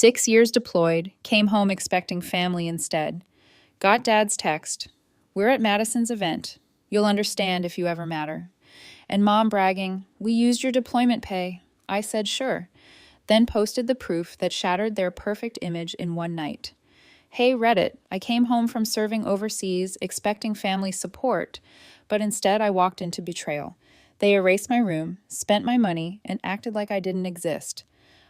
6 years deployed, came home expecting family instead. Got Dad's text. We're at Madison's event. You'll understand if you ever matter. And Mom bragging, we used your deployment pay. I said sure. Then posted the proof that shattered their perfect image in one night. Hey Reddit, I came home from serving overseas expecting family support, but instead I walked into betrayal. They erased my room, spent my money, and acted like I didn't exist.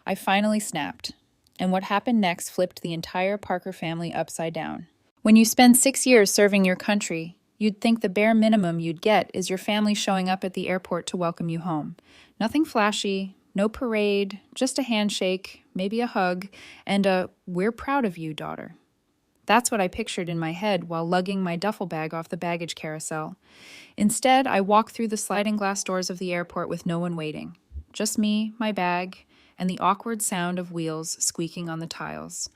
I finally snapped. And what happened next flipped the entire Parker family upside down. When you spend 6 years serving your country, you'd think the bare minimum you'd get is your family showing up at the airport to welcome you home. Nothing flashy, no parade, just a handshake, maybe a hug, and a "we're proud of you, daughter." That's what I pictured in my head while lugging my duffel bag off the baggage carousel. Instead, I walked through the sliding glass doors of the airport with no one waiting. Just me, my bag, and the awkward sound of wheels squeaking on the tiles.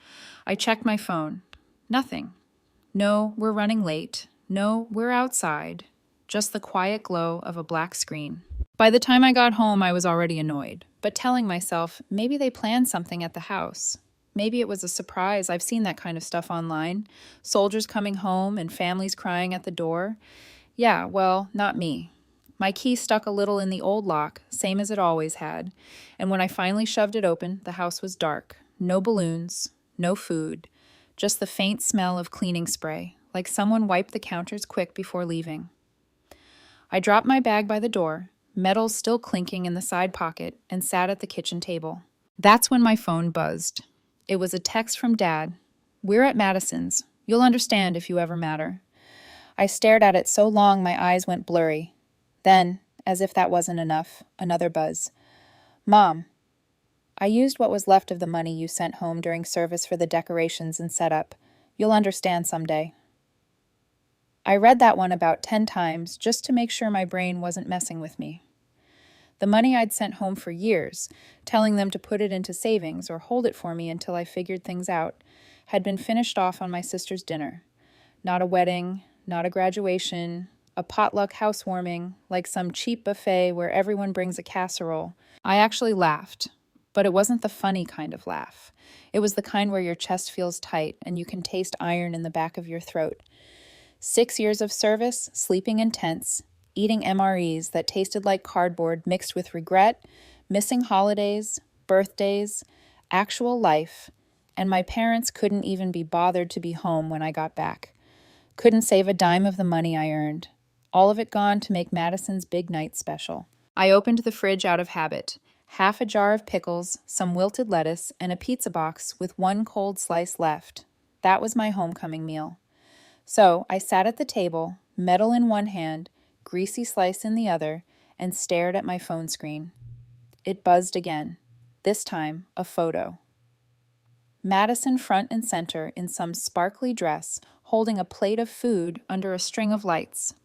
I checked my phone. Nothing. No, we're running late. No, we're outside. Just the quiet glow of a black screen. By the time I got home, I was already annoyed, but telling myself maybe they planned something at the house. Maybe it was a surprise. I've seen that kind of stuff online. Soldiers coming home and families crying at the door. Yeah, well, not me. My key stuck a little in the old lock, same as it always had, and when I finally shoved it open, the house was dark. No balloons, no food, just the faint smell of cleaning spray, like someone wiped the counters quick before leaving. I dropped my bag by the door, metal still clinking in the side pocket, and sat at the kitchen table. That's when my phone buzzed. It was a text from Dad. We're at Madison's. You'll understand if you ever matter. I stared at it so long my eyes went blurry. Then, as if that wasn't enough, another buzz. Mom, I used what was left of the money you sent home during service for the decorations and setup. You'll understand someday. I read that one about 10 times just to make sure my brain wasn't messing with me. The money I'd sent home for years, telling them to put it into savings or hold it for me until I figured things out, had been finished off on my sister's dinner. Not a wedding, not a graduation, a potluck housewarming, like some cheap buffet where everyone brings a casserole. I actually laughed, but it wasn't the funny kind of laugh. It was the kind where your chest feels tight and you can taste iron in the back of your throat. 6 years of service, sleeping in tents, eating MREs that tasted like cardboard mixed with regret, missing holidays, birthdays, actual life, and my parents couldn't even be bothered to be home when I got back. Couldn't save a dime of the money I earned. All of it gone to make Madison's big night special. I opened the fridge out of habit. Half a jar of pickles, some wilted lettuce, and a pizza box with one cold slice left. That was my homecoming meal. So I sat at the table, metal in one hand, greasy slice in the other, and stared at my phone screen. It buzzed again. This time, a photo. Madison front and center in some sparkly dress, holding a plate of food under a string of lights.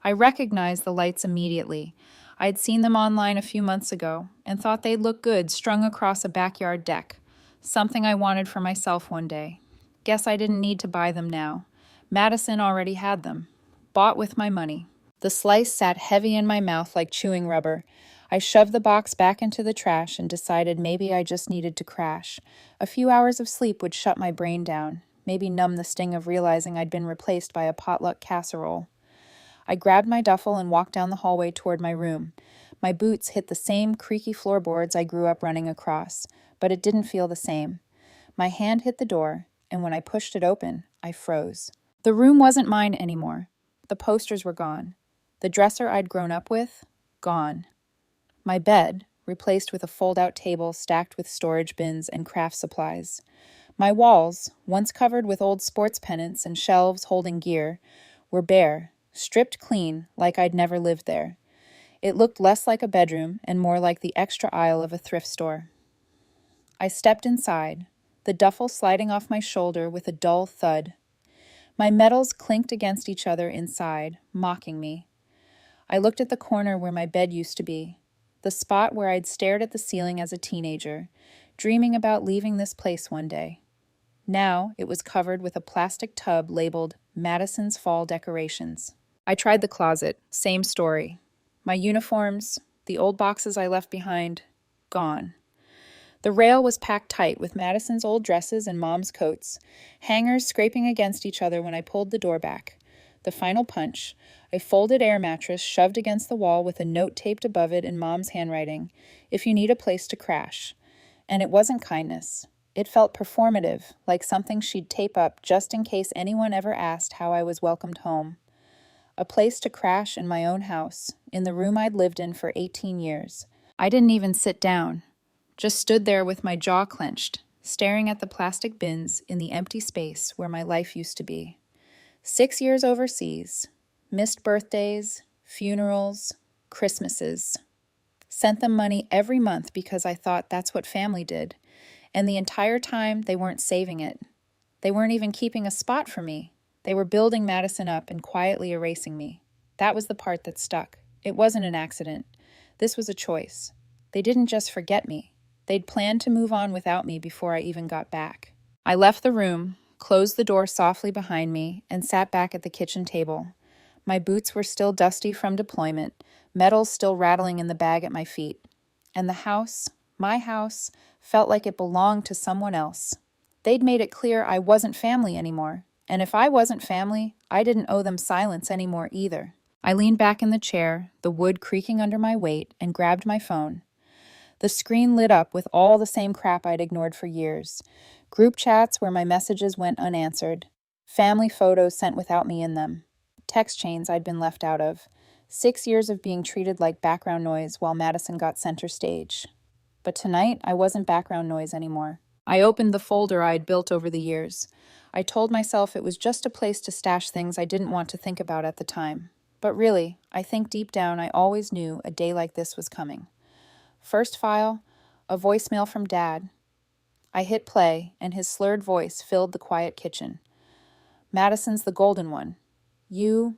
I recognized the lights immediately. I'd seen them online a few months ago and thought they'd look good strung across a backyard deck. Something I wanted for myself one day. Guess I didn't need to buy them now. Madison already had them. Bought with my money. The slice sat heavy in my mouth like chewing rubber. I shoved the box back into the trash and decided maybe I just needed to crash. A few hours of sleep would shut my brain down, maybe numb the sting of realizing I'd been replaced by a potluck casserole. I grabbed my duffel and walked down the hallway toward my room. My boots hit the same creaky floorboards I grew up running across, but it didn't feel the same. My hand hit the door, and when I pushed it open, I froze. The room wasn't mine anymore. The posters were gone. The dresser I'd grown up with, gone. My bed, replaced with a fold-out table stacked with storage bins and craft supplies. My walls, once covered with old sports pennants and shelves holding gear, were bare, stripped clean like I'd never lived there. It looked less like a bedroom and more like the extra aisle of a thrift store. I stepped inside, the duffel sliding off my shoulder with a dull thud. My metals clinked against each other inside, mocking me. I looked at the corner where my bed used to be, the spot where I'd stared at the ceiling as a teenager, dreaming about leaving this place one day. Now it was covered with a plastic tub labeled Madison's Fall Decorations. I tried the closet, same story. My uniforms, the old boxes I left behind, gone. The rail was packed tight with Madison's old dresses and Mom's coats, hangers scraping against each other when I pulled the door back. The final punch, a folded air mattress shoved against the wall with a note taped above it in Mom's handwriting, "If you need a place to crash." And it wasn't kindness. It felt performative, like something she'd tape up just in case anyone ever asked how I was welcomed home. A place to crash in my own house, in the room I'd lived in for 18 years. I didn't even sit down, just stood there with my jaw clenched, staring at the plastic bins in the empty space where my life used to be. 6 years overseas, missed birthdays, funerals, Christmases. Sent them money every month because I thought that's what family did. And the entire time, they weren't saving it. They weren't even keeping a spot for me. They were building Madison up and quietly erasing me. That was the part that stuck. It wasn't an accident. This was a choice. They didn't just forget me. They'd planned to move on without me before I even got back. I left the room, closed the door softly behind me, and sat back at the kitchen table. My boots were still dusty from deployment, metals still rattling in the bag at my feet. And the house, my house, felt like it belonged to someone else. They'd made it clear I wasn't family anymore. And if I wasn't family, I didn't owe them silence anymore either. I leaned back in the chair, the wood creaking under my weight, and grabbed my phone. The screen lit up with all the same crap I'd ignored for years. Group chats where my messages went unanswered. Family photos sent without me in them. Text chains I'd been left out of. 6 years of being treated like background noise while Madison got center stage. But tonight, I wasn't background noise anymore. I opened the folder I'd built over the years. I told myself it was just a place to stash things I didn't want to think about at the time. But really, I think deep down I always knew a day like this was coming. First file, a voicemail from Dad. I hit play, and his slurred voice filled the quiet kitchen. "Madison's the golden one. You're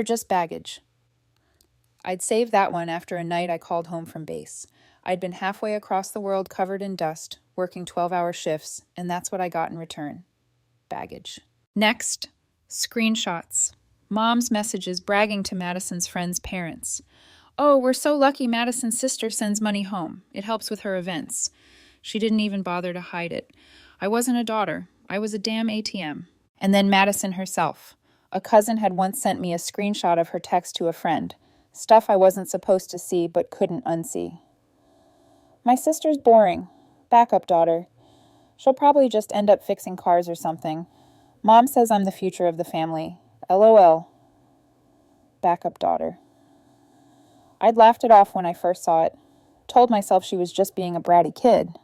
just baggage." I'd saved that one after a night I called home from base. I'd been halfway across the world covered in dust, working 12-hour shifts, and that's what I got in return. Baggage. Next, screenshots. Mom's messages bragging to Madison's friends' parents. "Oh, we're so lucky Madison's sister sends money home. It helps with her events." She didn't even bother to hide it. I wasn't a daughter. I was a damn ATM. And then Madison herself. A cousin had once sent me a screenshot of her text to a friend. Stuff I wasn't supposed to see but couldn't unsee. "My sister's boring. Backup daughter. She'll probably just end up fixing cars or something. Mom says I'm the future of the family. LOL. Backup daughter." I'd laughed it off when I first saw it. Told myself she was just being a bratty kid.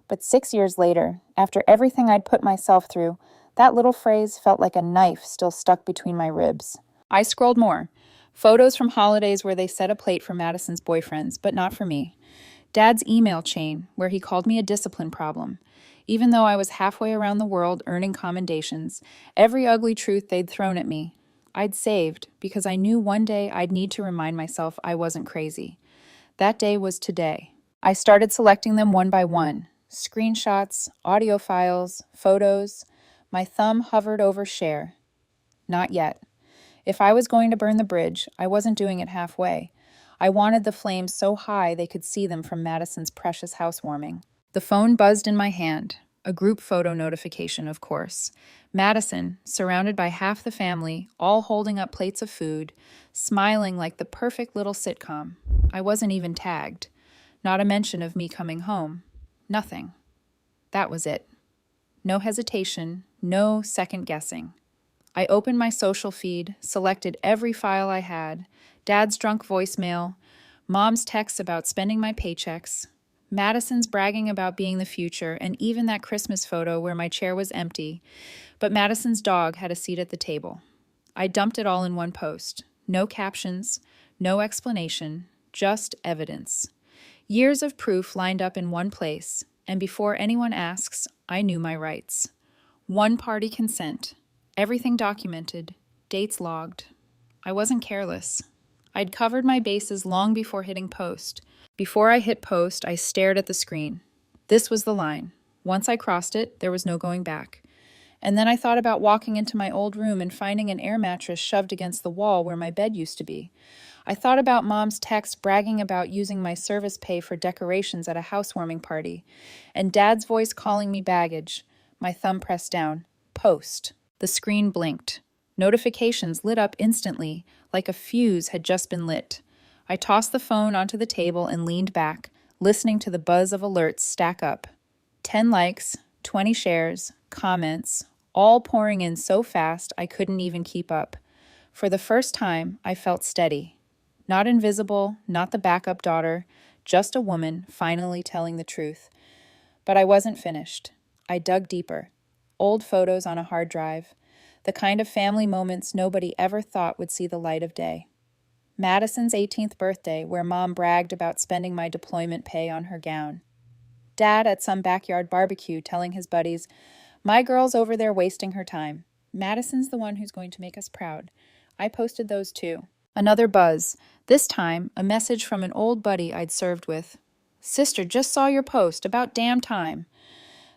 But 6 years later, after everything I'd put myself through, that little phrase felt like a knife still stuck between my ribs. I scrolled more. Photos from holidays where they set a plate for Madison's boyfriends, but not for me. Dad's email chain, where he called me a discipline problem. Even though I was halfway around the world earning commendations, every ugly truth they'd thrown at me, I'd saved because I knew one day I'd need to remind myself I wasn't crazy. That day was today. I started selecting them one by one. Screenshots, audio files, photos. My thumb hovered over share. Not yet. If I was going to burn the bridge, I wasn't doing it halfway. I wanted the flames so high they could see them from Madison's precious housewarming. The phone buzzed in my hand. A group photo notification, of course. Madison, surrounded by half the family, all holding up plates of food, smiling like the perfect little sitcom. I wasn't even tagged. Not a mention of me coming home. Nothing. That was it. No hesitation, no second guessing. I opened my social feed, selected every file I had, Dad's drunk voicemail, Mom's texts about spending my paychecks, Madison's bragging about being the future, and even that Christmas photo where my chair was empty, but Madison's dog had a seat at the table. I dumped it all in one post. No captions, no explanation, just evidence. Years of proof lined up in one place, and before anyone asks, I knew my rights. One-party consent. Everything documented. Dates logged. I wasn't careless. I'd covered my bases long before hitting post. Before I hit post, I stared at the screen. This was the line. Once I crossed it, there was no going back. And then I thought about walking into my old room and finding an air mattress shoved against the wall where my bed used to be. I thought about Mom's text bragging about using my service pay for decorations at a housewarming party, and Dad's voice calling me baggage. My thumb pressed down. Post. The screen blinked. Notifications lit up instantly, like a fuse had just been lit. I tossed the phone onto the table and leaned back, listening to the buzz of alerts stack up. 10 likes, 20 shares, comments, all pouring in so fast I couldn't even keep up. For the first time, I felt steady. Not invisible, not the backup daughter, just a woman finally telling the truth. But I wasn't finished. I dug deeper. Old photos on a hard drive, the kind of family moments nobody ever thought would see the light of day. Madison's 18th birthday, where Mom bragged about spending my deployment pay on her gown. Dad at some backyard barbecue telling his buddies, "My girl's over there wasting her time. Madison's the one who's going to make us proud." I posted those too. Another buzz. This time, a message from an old buddy I'd served with. "Sister, just saw your post. About damn time."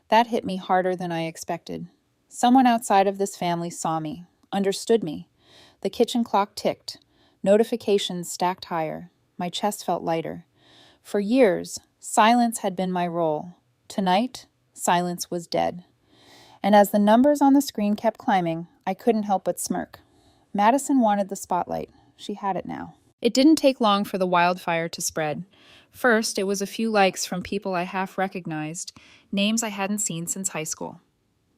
That hit me harder than I expected. Someone outside of this family saw me, understood me. The kitchen clock ticked. Notifications stacked higher. My chest felt lighter. For years, silence had been my role. Tonight, silence was dead. And as the numbers on the screen kept climbing, I couldn't help but smirk. Madison wanted the spotlight. She had it now. It didn't take long for the wildfire to spread. First, it was a few likes from people I half recognized, names I hadn't seen since high school.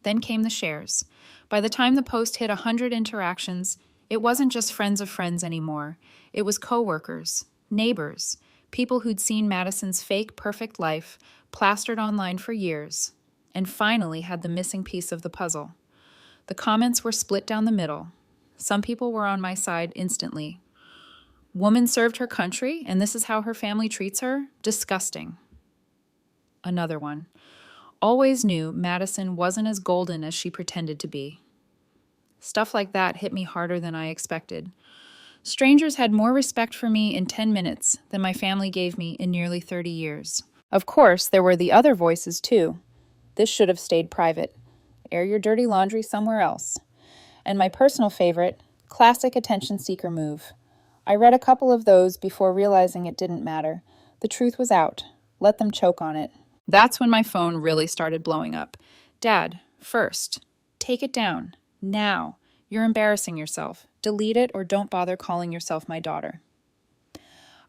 Then came the shares. By the time the post hit 100 interactions, it wasn't just friends of friends anymore. It was coworkers, neighbors, people who'd seen Madison's fake perfect life plastered online for years, and finally had the missing piece of the puzzle. The comments were split down the middle. Some people were on my side instantly. Woman served her country, and this is how her family treats her? Disgusting. Another one. Always knew Madison wasn't as golden as she pretended to be. Stuff like that hit me harder than I expected. Strangers had more respect for me in 10 minutes than my family gave me in nearly 30 years. Of course, there were the other voices too. This should have stayed private. Air your dirty laundry somewhere else. And my personal favorite, classic attention seeker move. I read a couple of those before realizing it didn't matter. The truth was out. Let them choke on it. That's when my phone really started blowing up. "Dad, first, take it down. Now. You're embarrassing yourself. Delete it or don't bother calling yourself my daughter."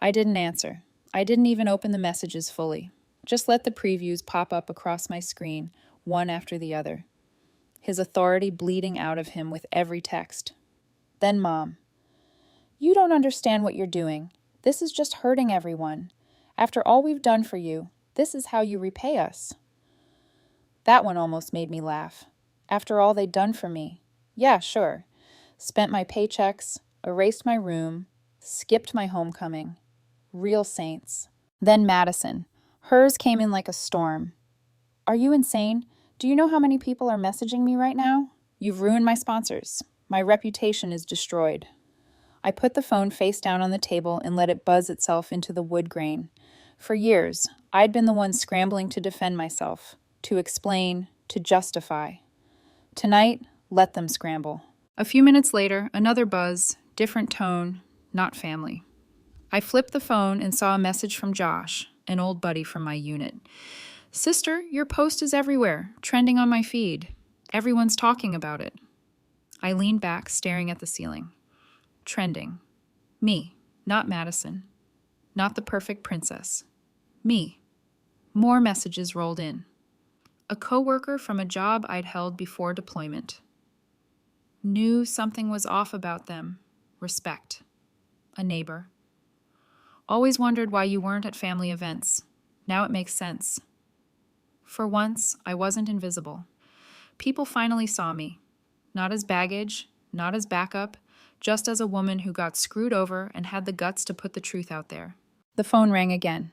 I didn't answer. I didn't even open the messages fully. Just let the previews pop up across my screen, one after the other. His authority bleeding out of him with every text. Then Mom. "You don't understand what you're doing. This is just hurting everyone. After all we've done for you, this is how you repay us." That one almost made me laugh. After all they'd done for me. Yeah, sure. Spent my paychecks, erased my room, skipped my homecoming. Real saints. Then Madison. Hers came in like a storm. "Are you insane? Do you know how many people are messaging me right now? You've ruined my sponsors. My reputation is destroyed." I put the phone face down on the table and let it buzz itself into the wood grain. For years, I'd been the one scrambling to defend myself, to explain, to justify. Tonight, let them scramble. A few minutes later, another buzz, different tone, not family. I flipped the phone and saw a message from Josh, an old buddy from my unit. "Sister, your post is everywhere, trending on my feed. Everyone's talking about it." I leaned back, staring at the ceiling. Trending. Me, not Madison. Not the perfect princess. Me. More messages rolled in. A coworker from a job I'd held before deployment. Knew something was off about them. Respect. A neighbor. Always wondered why you weren't at family events. Now it makes sense. For once, I wasn't invisible. People finally saw me. Not as baggage, not as backup, just as a woman who got screwed over and had the guts to put the truth out there. The phone rang again.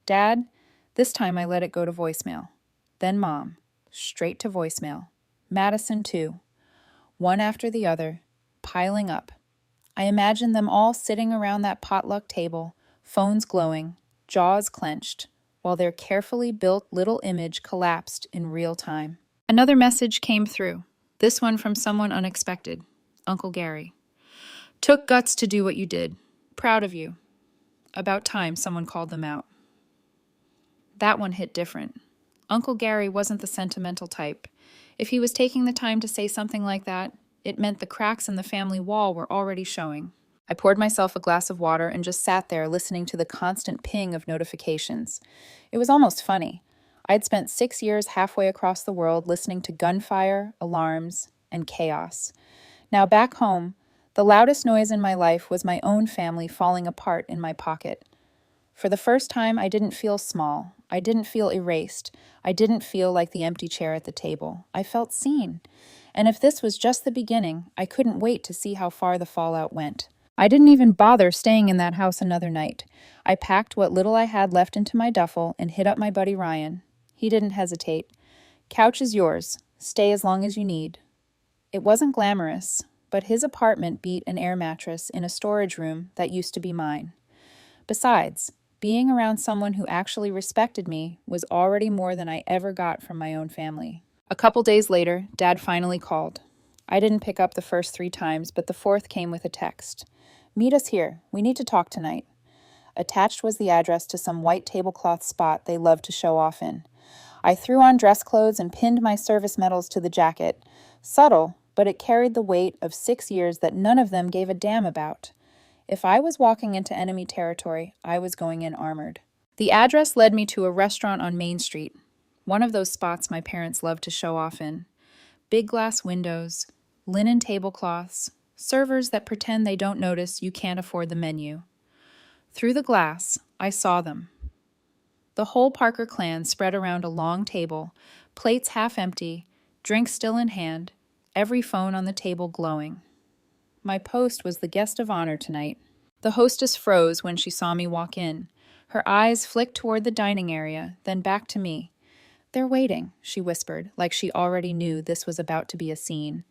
"Dad?" This time I let it go to voicemail. Then Mom. Straight to voicemail. Madison, too. One after the other, piling up. I imagined them all sitting around that potluck table, phones glowing, jaws clenched, while their carefully built little image collapsed in real time. Another message came through, this one from someone unexpected, Uncle Gary. "Took guts to do what you did. Proud of you. About time someone called them out. That one hit different. Uncle Gary wasn't the sentimental type. If he was taking the time to say something like that, it meant the cracks in the family wall were already showing. I poured myself a glass of water and just sat there listening to the constant ping of notifications. It was almost funny. I'd spent 6 years halfway across the world listening to gunfire, alarms, and chaos. Now back home, the loudest noise in my life was my own family falling apart in my pocket. For the first time, I didn't feel small. I didn't feel erased. I didn't feel like the empty chair at the table. I felt seen. And if this was just the beginning, I couldn't wait to see how far the fallout went. I didn't even bother staying in that house another night. I packed what little I had left into my duffel and hit up my buddy Ryan. He didn't hesitate. Couch is yours. Stay as long as you need. It wasn't glamorous, but his apartment beat an air mattress in a storage room that used to be mine. Besides, being around someone who actually respected me was already more than I ever got from my own family. A couple days later, Dad finally called. I didn't pick up the first 3 times, but the fourth came with a text. Meet us here. We need to talk tonight. Attached was the address to some white tablecloth spot they loved to show off in. I threw on dress clothes and pinned my service medals to the jacket. Subtle, but it carried the weight of 6 years that none of them gave a damn about. If I was walking into enemy territory, I was going in armored. The address led me to a restaurant on Main Street, one of those spots my parents loved to show off in. Big glass windows, linen tablecloths, servers that pretend they don't notice you can't afford the menu. Through the glass, I saw them. The whole Parker clan spread around a long table, plates half empty, drinks still in hand, every phone on the table glowing. My post was the guest of honor tonight. The hostess froze when she saw me walk in. Her eyes flicked toward the dining area, then back to me. They're waiting, she whispered, like she already knew this was about to be a scene.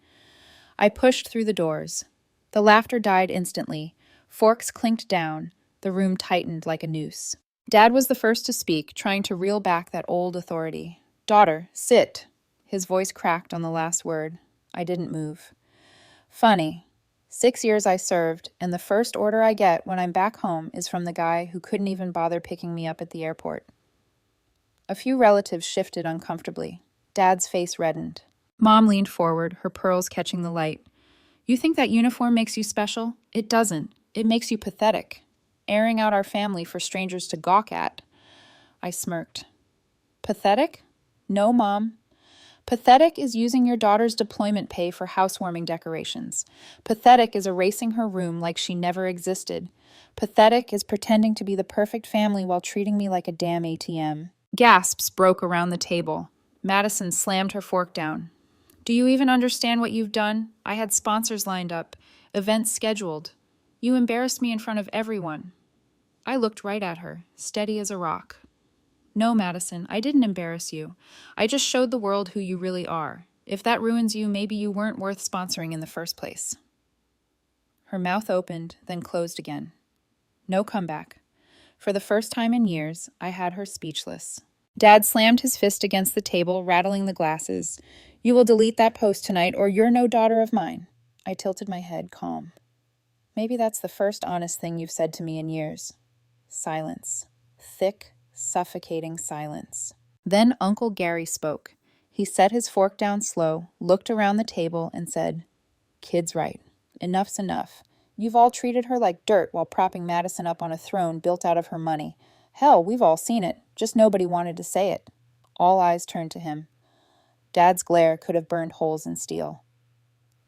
I pushed through the doors. The laughter died instantly. Forks clinked down. The room tightened like a noose. Dad was the first to speak, trying to reel back that old authority. Daughter, sit. His voice cracked on the last word. I didn't move. Funny. 6 years I served, and the first order I get when I'm back home is from the guy who couldn't even bother picking me up at the airport. A few relatives shifted uncomfortably. Dad's face reddened. Mom leaned forward, her pearls catching the light. You think that uniform makes you special? It doesn't. It makes you pathetic. Airing out our family for strangers to gawk at. I smirked. Pathetic? No, Mom. Pathetic is using your daughter's deployment pay for housewarming decorations. Pathetic is erasing her room like she never existed. Pathetic is pretending to be the perfect family while treating me like a damn ATM. Gasps broke around the table. Madison slammed her fork down. Do you even understand what you've done? I had sponsors lined up, events scheduled. You embarrassed me in front of everyone. I looked right at her, steady as a rock. No, Madison, I didn't embarrass you. I just showed the world who you really are. If that ruins you, maybe you weren't worth sponsoring in the first place. Her mouth opened, then closed again. No comeback. For the first time in years, I had her speechless. Dad slammed his fist against the table, rattling the glasses. You will delete that post tonight, or you're no daughter of mine. I tilted my head, calm. Maybe that's the first honest thing you've said to me in years. Silence. Thick, suffocating silence. Then Uncle Gary spoke. He set his fork down slow, looked around the table, and said, Kid's right. Enough's enough. You've all treated her like dirt while propping Madison up on a throne built out of her money. Hell, we've all seen it, just nobody wanted to say it. All eyes turned to him. Dad's glare could have burned holes in steel.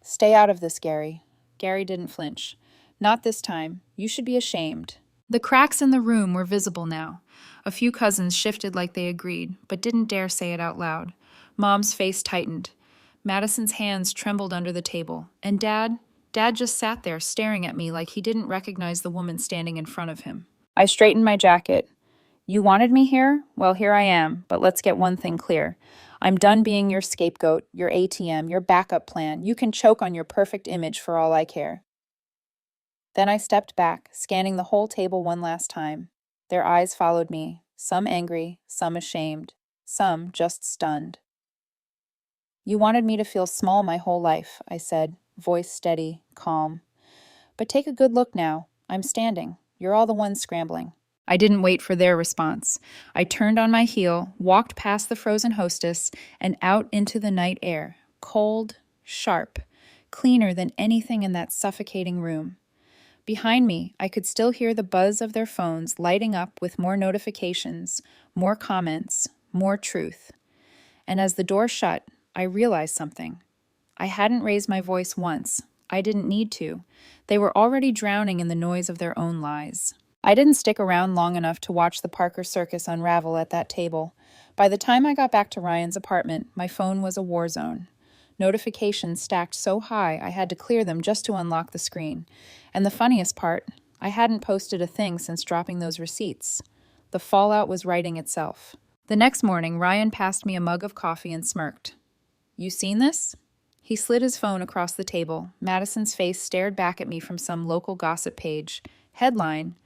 Stay out of this, Gary. Gary didn't flinch. Not this time. You should be ashamed. The cracks in the room were visible now. A few cousins shifted like they agreed, but didn't dare say it out loud. Mom's face tightened. Madison's hands trembled under the table. And Dad just sat there staring at me like he didn't recognize the woman standing in front of him. I straightened my jacket. You wanted me here? Well, here I am, but let's get one thing clear. I'm done being your scapegoat, your ATM, your backup plan. You can choke on your perfect image for all I care. Then I stepped back, scanning the whole table one last time. Their eyes followed me, some angry, some ashamed, some just stunned. You wanted me to feel small my whole life, I said, voice steady, calm. But take a good look now. I'm standing. You're all the ones scrambling. I didn't wait for their response. I turned on my heel, walked past the frozen hostess, and out into the night air, cold, sharp, cleaner than anything in that suffocating room. Behind me, I could still hear the buzz of their phones lighting up with more notifications, more comments, more truth. And as the door shut, I realized something. I hadn't raised my voice once. I didn't need to. They were already drowning in the noise of their own lies. I didn't stick around long enough to watch the Parker circus unravel at that table. By the time I got back to Ryan's apartment, my phone was a war zone. Notifications stacked so high I had to clear them just to unlock the screen. And the funniest part, I hadn't posted a thing since dropping those receipts. The fallout was writing itself. The next morning, Ryan passed me a mug of coffee and smirked. "You seen this?" He slid his phone across the table. Madison's face stared back at me from some local gossip page. Headline: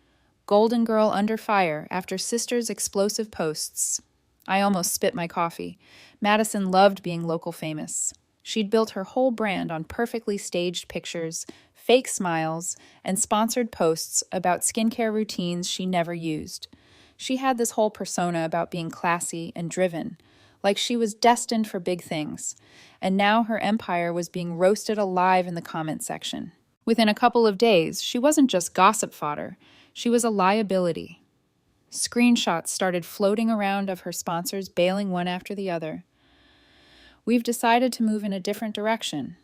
Golden Girl under fire after sister's explosive posts. I almost spit my coffee. Madison loved being local famous. She'd built her whole brand on perfectly staged pictures, fake smiles, and sponsored posts about skincare routines she never used. She had this whole persona about being classy and driven, like she was destined for big things. And now her empire was being roasted alive in the comment section. Within a couple of days, she wasn't just gossip fodder. She was a liability. Screenshots started floating around of her sponsors bailing one after the other. We've decided to move in a different direction.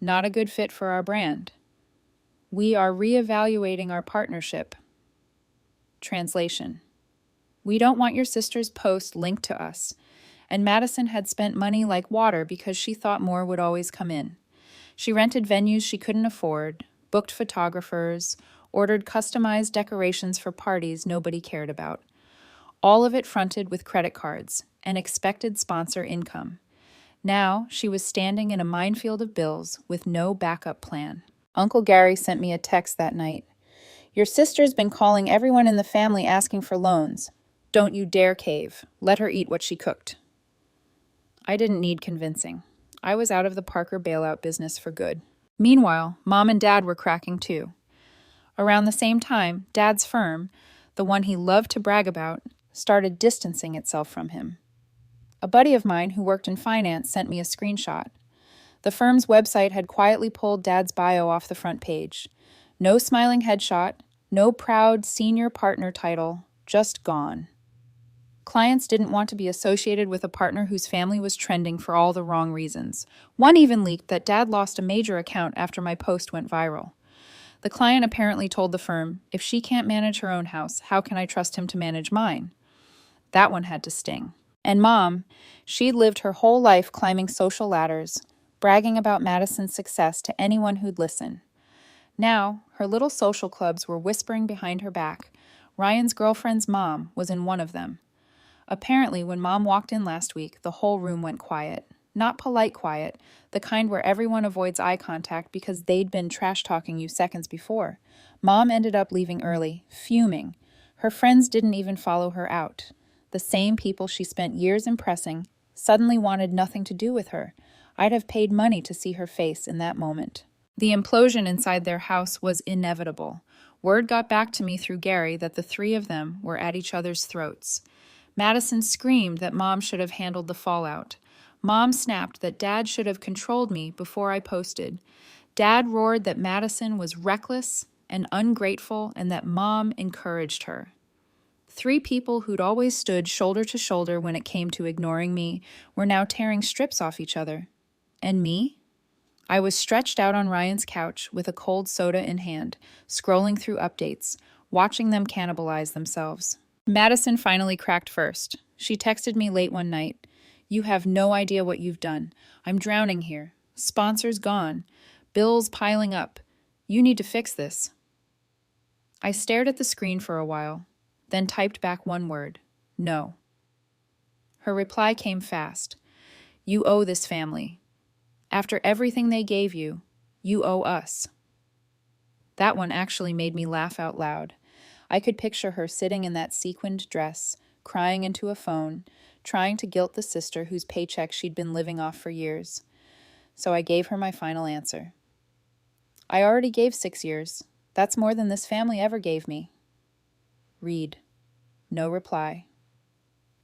Not a good fit for our brand. We are reevaluating our partnership. Translation: We don't want your sister's post linked to us. And Madison had spent money like water because she thought more would always come in. She rented venues she couldn't afford, booked photographers, ordered customized decorations for parties nobody cared about. All of it fronted with credit cards and expected sponsor income. Now she was standing in a minefield of bills with no backup plan. Uncle Gary sent me a text that night. "Your sister's been calling everyone in the family asking for loans. Don't you dare cave. Let her eat what she cooked." I didn't need convincing. I was out of the Parker bailout business for good. Meanwhile, Mom and Dad were cracking too. Around the same time, Dad's firm, the one he loved to brag about, started distancing itself from him. A buddy of mine who worked in finance sent me a screenshot. The firm's website had quietly pulled Dad's bio off the front page. No smiling headshot, no proud senior partner title, just gone. Clients didn't want to be associated with a partner whose family was trending for all the wrong reasons. One even leaked that Dad lost a major account after my post went viral. The client apparently told the firm, "If she can't manage her own house, how can I trust him to manage mine?" That one had to sting. And Mom, she'd lived her whole life climbing social ladders, bragging about Madison's success to anyone who'd listen. Now, her little social clubs were whispering behind her back. Ryan's girlfriend's mom was in one of them. Apparently, when Mom walked in last week, the whole room went quiet. Not polite quiet, the kind where everyone avoids eye contact because they'd been trash-talking you seconds before. Mom ended up leaving early, fuming. Her friends didn't even follow her out. The same people she spent years impressing suddenly wanted nothing to do with her. I'd have paid money to see her face in that moment. The implosion inside their house was inevitable. Word got back to me through Gary that the three of them were at each other's throats. Madison screamed that Mom should have handled the fallout. Mom snapped that Dad should have controlled me before I posted. Dad roared that Madison was reckless and ungrateful and that Mom encouraged her. Three people who'd always stood shoulder to shoulder when it came to ignoring me were now tearing strips off each other. And me? I was stretched out on Ryan's couch with a cold soda in hand, scrolling through updates, watching them cannibalize themselves. Madison finally cracked first. She texted me late one night. "You have no idea what you've done. I'm drowning here. Sponsors gone. Bills piling up. You need to fix this." I stared at the screen for a while, then typed back one word: no. Her reply came fast. "You owe this family. After everything they gave you, you owe us." That one actually made me laugh out loud. I could picture her sitting in that sequined dress, crying into a phone, trying to guilt the sister whose paycheck she'd been living off for years. So I gave her my final answer. I already gave 6 years. That's more than this family ever gave me. Read. No reply.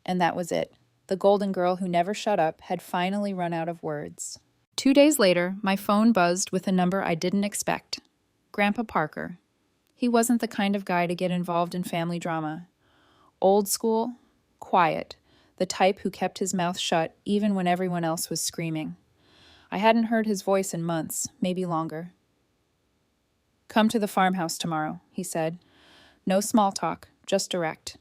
And that was it. The golden girl who never shut up had finally run out of words. 2 days later, my phone buzzed with a number I didn't expect. Grandpa Parker. He wasn't the kind of guy to get involved in family drama. Old school, quiet, the type who kept his mouth shut even when everyone else was screaming. I hadn't heard his voice in months, maybe longer. "Come to the farmhouse tomorrow," he said. "No small talk, just direct.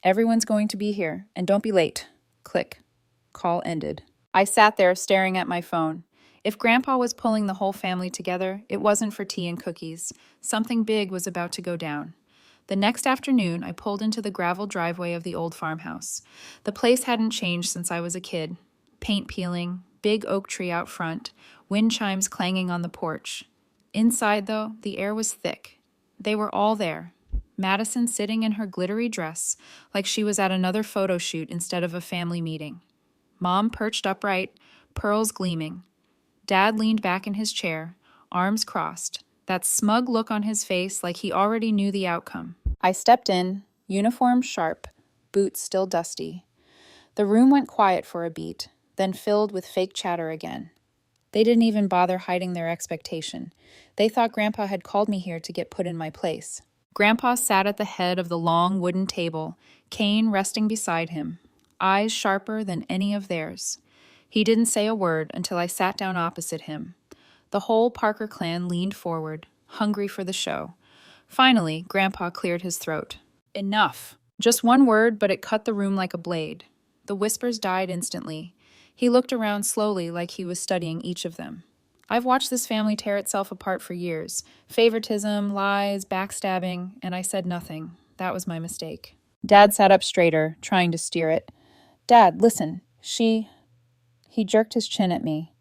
Everyone's going to be here, and don't be late." Click. Call ended. I sat there staring at my phone. If Grandpa was pulling the whole family together, it wasn't for tea and cookies. Something big was about to go down. The next afternoon, I pulled into the gravel driveway of the old farmhouse. The place hadn't changed since I was a kid. Paint peeling, big oak tree out front, wind chimes clanging on the porch. Inside, though, the air was thick. They were all there. Madison sitting in her glittery dress, like she was at another photo shoot instead of a family meeting. Mom perched upright, pearls gleaming. Dad leaned back in his chair, arms crossed, that smug look on his face like he already knew the outcome. I stepped in, uniform sharp, boots still dusty. The room went quiet for a beat, then filled with fake chatter again. They didn't even bother hiding their expectation. They thought Grandpa had called me here to get put in my place. Grandpa sat at the head of the long wooden table, cane resting beside him, eyes sharper than any of theirs. He didn't say a word until I sat down opposite him. The whole Parker clan leaned forward, hungry for the show. Finally, Grandpa cleared his throat. "Enough." Just one word, but it cut the room like a blade. The whispers died instantly. He looked around slowly like he was studying each of them. I've watched this family tear itself apart for years. Favoritism, lies, backstabbing, and I said nothing. That was my mistake. Dad sat up straighter, trying to steer it. "Dad, listen, He jerked his chin at me.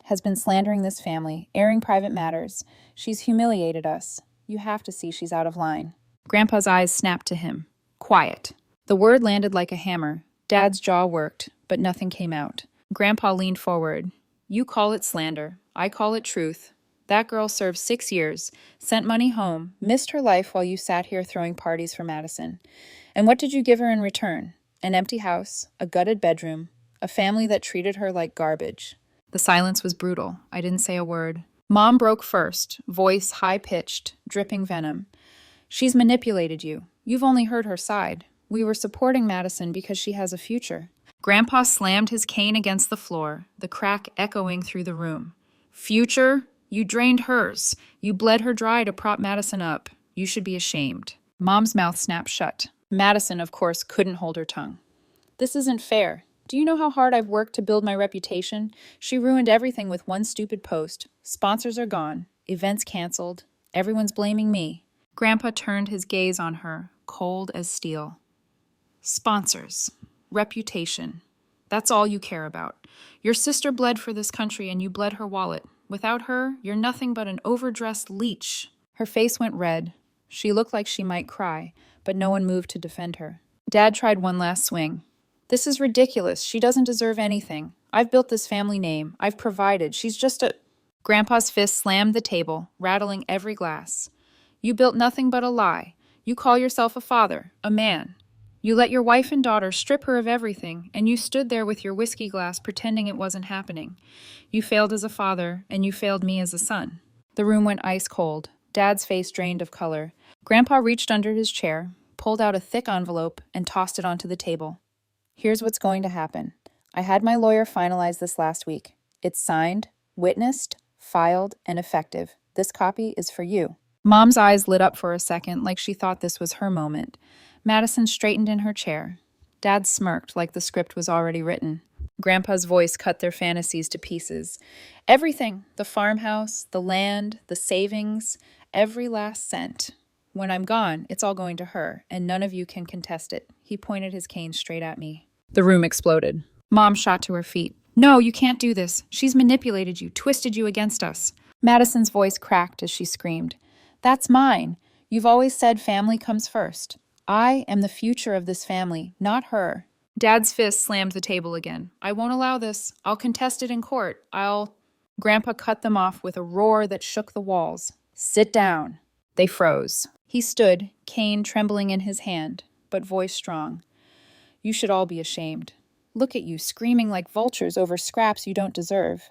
"Has been slandering this family, airing private matters. She's humiliated us. You have to see she's out of line." Grandpa's eyes snapped to him. "Quiet." The word landed like a hammer. Dad's jaw worked, but nothing came out. Grandpa leaned forward. "You call it slander. I call it truth. That girl served 6 years, sent money home, missed her life while you sat here throwing parties for Madison. And what did you give her in return? An empty house, a gutted bedroom, a family that treated her like garbage." The silence was brutal. I didn't say a word. Mom broke first, voice high-pitched, dripping venom. "She's manipulated you. You've only heard her side. We were supporting Madison because she has a future." Grandpa slammed his cane against the floor, the crack echoing through the room. "Future? You drained hers. You bled her dry to prop Madison up. You should be ashamed." Mom's mouth snapped shut. Madison, of course, couldn't hold her tongue. "This isn't fair. Do you know how hard I've worked to build my reputation? She ruined everything with one stupid post. Sponsors are gone. Events canceled. Everyone's blaming me." Grandpa turned his gaze on her, cold as steel. "Sponsors. Reputation. That's all you care about. Your sister bled for this country and you bled her wallet. Without her, you're nothing but an overdressed leech." Her face went red. She looked like she might cry, but no one moved to defend her. Dad tried one last swing. "This is ridiculous. She doesn't deserve anything. I've built this family name. I've provided. She's just a—" Grandpa's fist slammed the table, rattling every glass. "You built nothing but a lie. You call yourself a father, a man. You let your wife and daughter strip her of everything, and you stood there with your whiskey glass pretending it wasn't happening. You failed as a father, and you failed me as a son." The room went ice cold. Dad's face drained of color. Grandpa reached under his chair, pulled out a thick envelope, and tossed it onto the table. "Here's what's going to happen. I had my lawyer finalize this last week. It's signed, witnessed, filed, and effective. This copy is for you." Mom's eyes lit up for a second, like she thought this was her moment. Madison straightened in her chair. Dad smirked like the script was already written. Grandpa's voice cut their fantasies to pieces. "Everything, the farmhouse, the land, the savings, every last cent. When I'm gone, it's all going to her, and none of you can contest it." He pointed his cane straight at me. The room exploded. Mom shot to her feet. "No, you can't do this. She's manipulated you, twisted you against us." Madison's voice cracked as she screamed. "That's mine. You've always said family comes first. I am the future of this family, not her." Dad's fist slammed the table again. "I won't allow this. I'll contest it in court. Grandpa cut them off with a roar that shook the walls. "Sit down." They froze. He stood, cane trembling in his hand, but voice strong. You should all be ashamed. Look at you, screaming like vultures over scraps you don't deserve.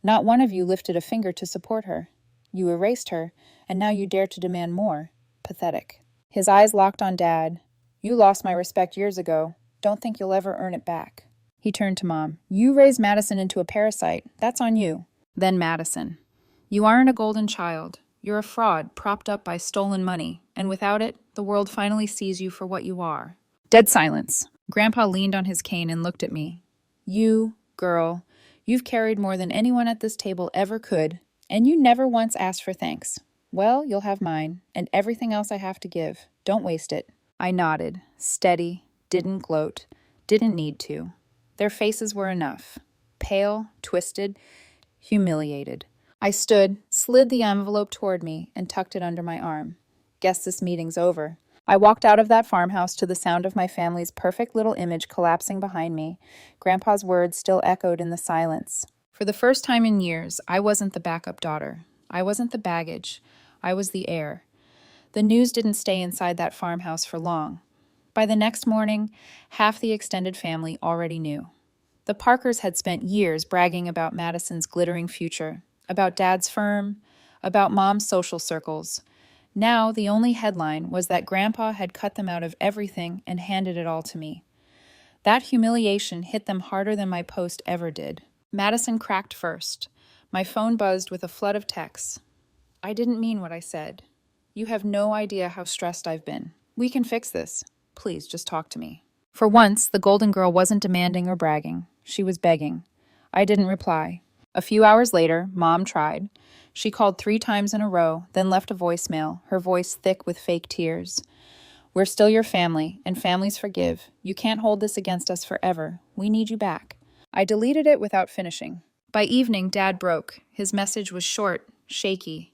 Not one of you lifted a finger to support her. You erased her, and now you dare to demand more. Pathetic. His eyes locked on Dad. You lost my respect years ago. Don't think you'll ever earn it back. He turned to Mom. You raised Madison into a parasite. That's on you. Then Madison. You aren't a golden child. You're a fraud propped up by stolen money, and without it, the world finally sees you for what you are. Dead silence. Grandpa leaned on his cane and looked at me. You, girl, you've carried more than anyone at this table ever could, and you never once asked for thanks. Well, you'll have mine, and everything else I have to give. Don't waste it. I nodded, steady, didn't gloat, didn't need to. Their faces were enough. Pale, twisted, humiliated. I stood, slid the envelope toward me, and tucked it under my arm. Guess this meeting's over. I walked out of that farmhouse to the sound of my family's perfect little image collapsing behind me. Grandpa's words still echoed in the silence. For the first time in years, I wasn't the backup daughter. I wasn't the baggage. I was the heir. The news didn't stay inside that farmhouse for long. By the next morning, half the extended family already knew. The Parkers had spent years bragging about Madison's glittering future, about Dad's firm, about Mom's social circles. Now, the only headline was that Grandpa had cut them out of everything and handed it all to me. That humiliation hit them harder than my post ever did. Madison cracked first. My phone buzzed with a flood of texts. I didn't mean what I said. You have no idea how stressed I've been. We can fix this. Please, just talk to me. For once, the golden girl wasn't demanding or bragging. She was begging. I didn't reply. A few hours later, Mom tried. She called 3 times in a row, then left a voicemail, her voice thick with fake tears. We're still your family, and families forgive. You can't hold this against us forever. We need you back. I deleted it without finishing. By evening, Dad broke. His message was short, shaky.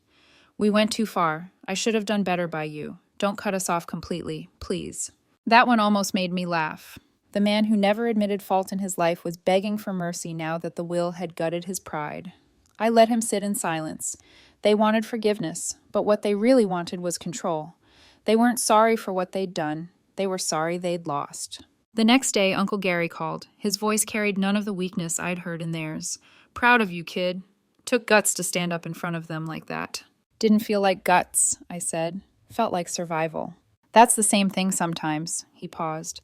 We went too far. I should have done better by you. Don't cut us off completely, please. That one almost made me laugh. The man who never admitted fault in his life was begging for mercy now that the will had gutted his pride. I let him sit in silence. They wanted forgiveness, but what they really wanted was control. They weren't sorry for what they'd done. They were sorry they'd lost. The next day, Uncle Gary called. His voice carried none of the weakness I'd heard in theirs. Proud of you, kid. Took guts to stand up in front of them like that. Didn't feel like guts, I said. Felt like survival. That's the same thing sometimes. He paused.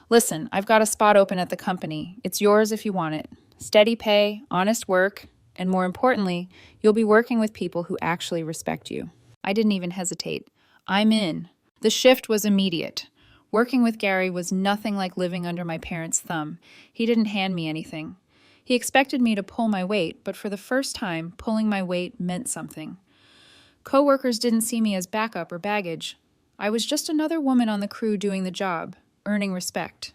Listen, I've got a spot open at the company. It's yours if you want it. Steady pay, honest work, and more importantly, you'll be working with people who actually respect you. I didn't even hesitate. I'm in. The shift was immediate. Working with Gary was nothing like living under my parents' thumb. He didn't hand me anything. He expected me to pull my weight, but for the first time, pulling my weight meant something. Coworkers didn't see me as backup or baggage. I was just another woman on the crew doing the job, earning respect.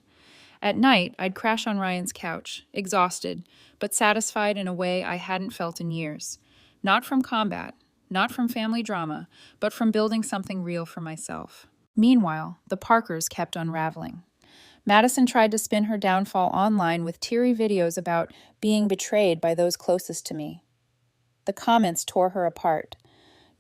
At night, I'd crash on Ryan's couch, exhausted, but satisfied in a way I hadn't felt in years. Not from combat, not from family drama, but from building something real for myself. Meanwhile, the Parkers kept unraveling. Madison tried to spin her downfall online with teary videos about being betrayed by those closest to me. The comments tore her apart.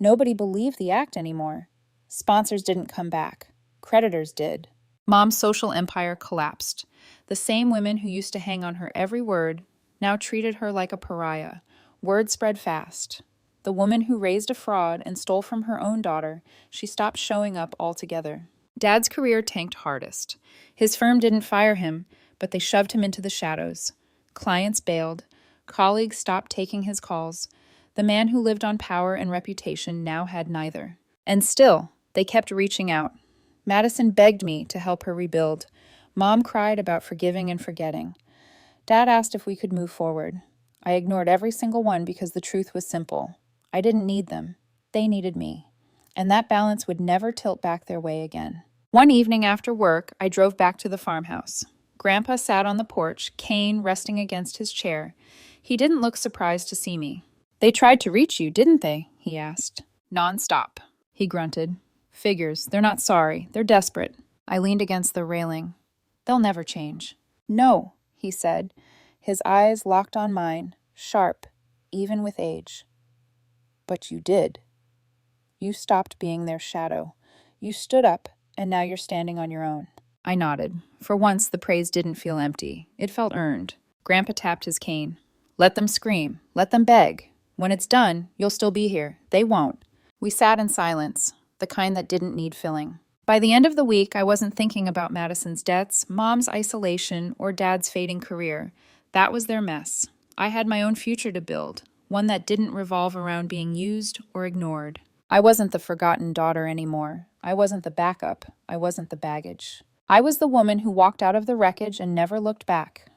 Nobody believed the act anymore. Sponsors didn't come back. Creditors did. Mom's social empire collapsed. The same women who used to hang on her every word now treated her like a pariah. Word spread fast. The woman who raised a fraud and stole from her own daughter, she stopped showing up altogether. Dad's career tanked hardest. His firm didn't fire him, but they shoved him into the shadows. Clients bailed. Colleagues stopped taking his calls. The man who lived on power and reputation now had neither. And still, they kept reaching out. Madison begged me to help her rebuild. Mom cried about forgiving and forgetting. Dad asked if we could move forward. I ignored every single one because the truth was simple. I didn't need them. They needed me. And that balance would never tilt back their way again. One evening after work, I drove back to the farmhouse. Grandpa sat on the porch, cane resting against his chair. He didn't look surprised to see me. They tried to reach you, didn't they? He asked. Non-stop, he grunted. Figures, they're not sorry. They're desperate. I leaned against the railing. They'll never change. No, he said, his eyes locked on mine, sharp, even with age. But you did. You stopped being their shadow. You stood up, and now you're standing on your own. I nodded. For once, the praise didn't feel empty. It felt earned. Grandpa tapped his cane. Let them scream. Let them beg. When it's done, you'll still be here. They won't. We sat in silence, the kind that didn't need filling. By the end of the week, I wasn't thinking about Madison's debts, Mom's isolation, or Dad's fading career. That was their mess. I had my own future to build, one that didn't revolve around being used or ignored. I wasn't the forgotten daughter anymore. I wasn't the backup. I wasn't the baggage. I was the woman who walked out of the wreckage and never looked back.